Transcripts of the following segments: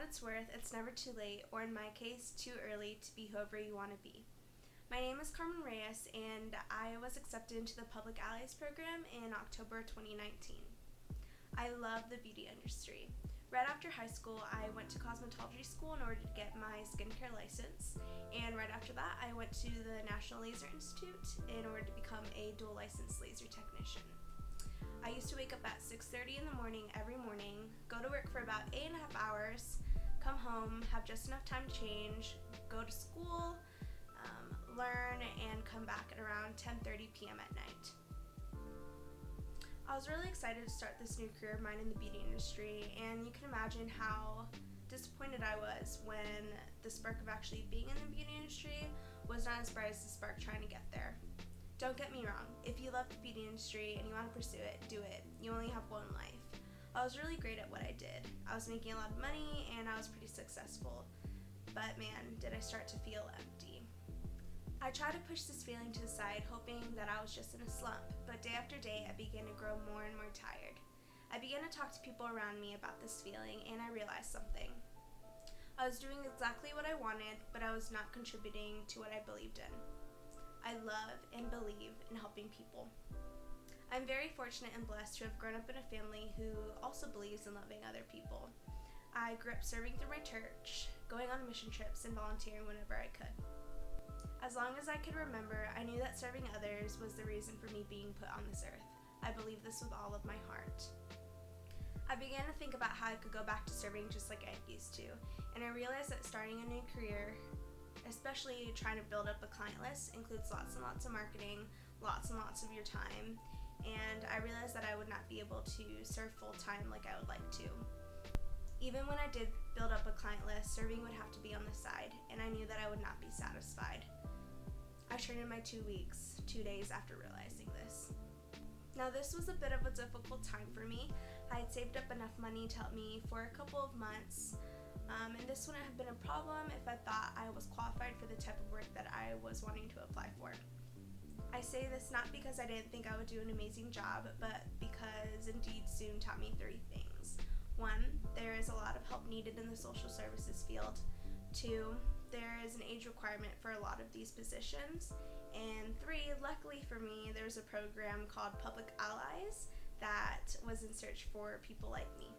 it's worth, it's never too late, or in my case, too early to be whoever you want to be. My name is Carmen Reyes, and I was accepted into the Public Allies program in October 2019. I love the beauty industry. Right after high school, I went to cosmetology school in order to get my skincare license, and right after that, I went to the National Laser Institute in order to become a dual licensed laser technician. I used to wake up at 6:30 in the morning every morning, go to work for about 8.5 hours, come home, have just enough time to change, go to school, learn, and come back at around 10:30 p.m. at night. I was really excited to start this new career of mine in the beauty industry, and you can imagine how disappointed I was when the spark of actually being in the beauty industry was not as bright as the spark trying to get there. Don't get me wrong, if you love the beauty industry and you want to pursue it, do it. You only have one life. I was really great at what I did. I was making a lot of money and I was pretty successful. But man, did I start to feel empty. I tried to push this feeling to the side, hoping that I was just in a slump, but day after day I began to grow more and more tired. I began to talk to people around me about this feeling, and I realized something. I was doing exactly what I wanted, but I was not contributing to what I believed in. I love and believe in helping people. I'm very fortunate and blessed to have grown up in a family who also believes in loving other people. I grew up serving through my church, going on mission trips, and volunteering whenever I could. As long as I could remember, I knew that serving others was the reason for me being put on this earth. I believe this with all of my heart. I began to think about how I could go back to serving just like I used to, and I realized that starting a new career, especially trying to build up a client list, includes lots and lots of marketing, lots and lots of your time, and I realized that I would not be able to serve full-time like I would like to. Even when I did build up a client list, serving would have to be on the side, and I knew that I would not be satisfied. I turned in my 2 weeks, 2 days after realizing this. Now this was a bit of a difficult time for me. I had saved up enough money to help me for a couple of months, and this wouldn't have been a problem if I thought I was qualified for the type of work that I was wanting to apply for. I say this not because I didn't think I would do an amazing job, but because Indeed soon taught me 3 things. 1, there is a lot of help needed in the social services field. 2, there is an age requirement for a lot of these positions. And 3, luckily for me, there's a program called Public Allies that was in search for people like me.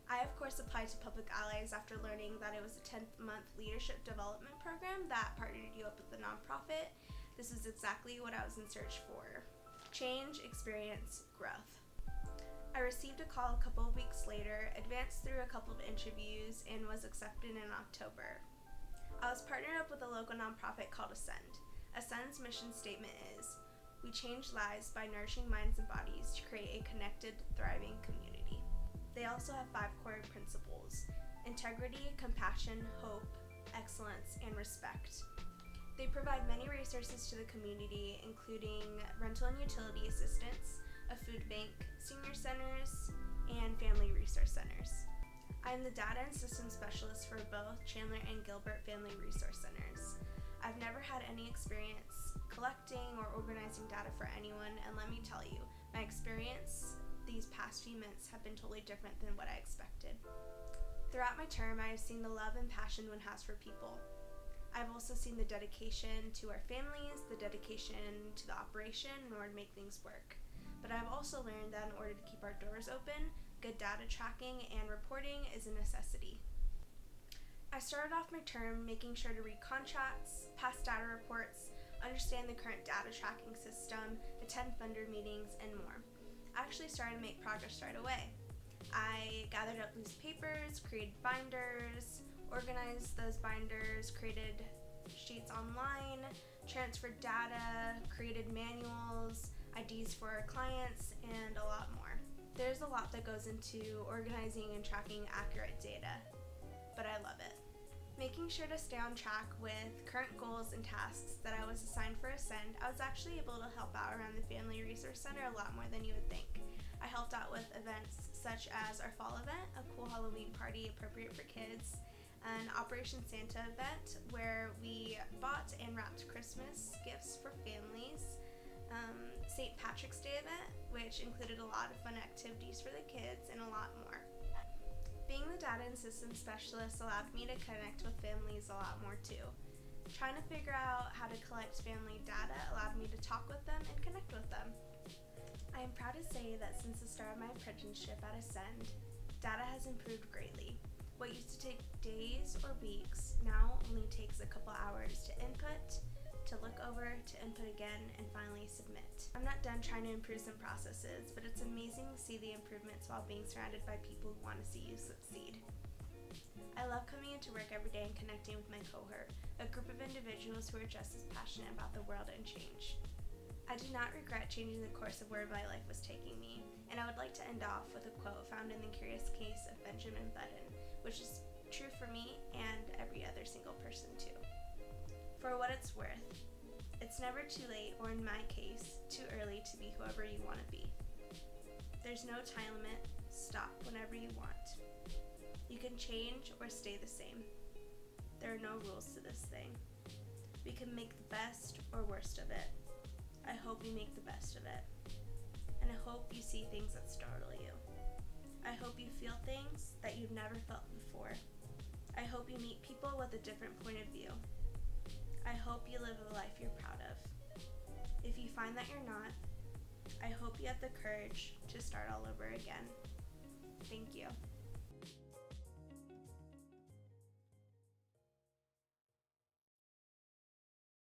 I, of course, applied to Public Allies after learning that it was a 10-month leadership development program that partnered you up with a nonprofit. This is exactly what I was in search for. Change, experience, growth. I received a call a couple of weeks later, advanced through a couple of interviews, and was accepted in October. I was partnered up with a local nonprofit called AZCEND. AZCEND's mission statement is, "We change lives by nourishing minds and bodies to create a connected, thriving community." They also have 5 core principles: integrity, compassion, hope, excellence, and respect. They provide many resources to the community, including rental and utility assistance, a food bank, senior centers, and family resource centers. I am the data and systems specialist for both Chandler and Gilbert Family Resource Centers. I've never had any experience collecting or organizing data for anyone, and let me tell you, my experience these past few months have been totally different than what I expected. Throughout my term, I have seen the love and passion one has for people. I've also seen the dedication to our families, the dedication to the operation in order to make things work. But I've also learned that in order to keep our doors open, good data tracking and reporting is a necessity. I started off my term making sure to read contracts, pass data reports, understand the current data tracking system, attend vendor meetings, and more. I actually started to make progress right away. I gathered up loose papers, created binders, organized those binders, created sheets online, transferred data, created manuals, IDs for our clients, and a lot more. There's a lot that goes into organizing and tracking accurate data, but I love it. Making sure to stay on track with current goals and tasks that I was assigned for AZCEND, I was actually able to help out around the Family Resource Center a lot more than you would think. I helped out with events such as our fall event, a cool Halloween party appropriate for kids, an Operation Santa event where we bought and wrapped Christmas gifts for families, St. Patrick's Day event, which included a lot of fun activities for the kids, and a lot more. Being the data and systems specialist allowed me to connect with families a lot more too. Trying to figure out how to collect family data allowed me to talk with them and connect with them. I am proud to say that since the start of my apprenticeship at AZCEND, data has improved greatly. What used to take days or weeks now only takes a couple hours to input, to look over, to input again, and finally submit. I'm not done trying to improve some processes, but it's amazing to see the improvements while being surrounded by people who want to see you succeed. I love coming into work every day and connecting with my cohort, a group of individuals who are just as passionate about the world and change. I do not regret changing the course of where my life was taking me, and I would like to end off with a quote found in The Curious Case of Benjamin Button, which is true for me and every other single person too. For what it's worth, it's never too late, or in my case, too early to be whoever you want to be. There's no time limit. Stop whenever you want. You can change or stay the same. There are no rules to this thing. We can make the best or worst of it. I hope you make the best of it. And I hope you see things that startle you. I hope you feel things that you've never felt before. I hope you meet people with a different point of view. I hope you live a life you're proud of. If you find that you're not, I hope you have the courage to start all over again. Thank you.